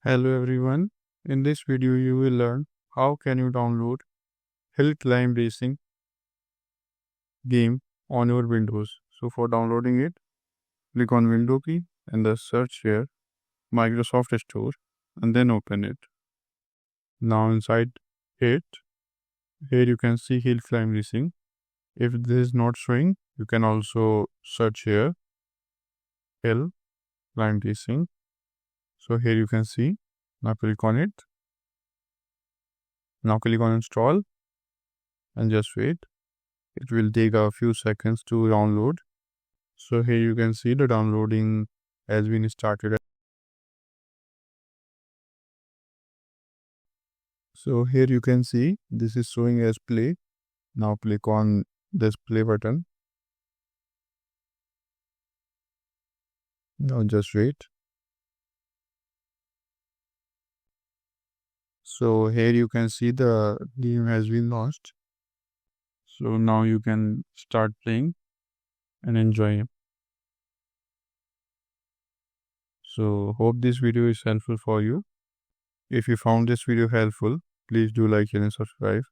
Hello everyone. In this video you will learn how can you download Hill Climb Racing game on your Windows. So for downloading it, click on Window key and the search here Microsoft Store and then open it. Now inside it, here you can see Hill Climb Racing. If this is not showing, you can also search here Hill Climb Racing. So here you can see. Now click on it. Now click on install and just wait. It will take a few seconds to download. So here you can see the downloading has been started. So here you can see this is showing as play. Now click on this play button. Now just wait. So here you can see the game has been launched. So now you can start playing and enjoy. So hope this video is helpful for you. If you found this video helpful, please do like and subscribe.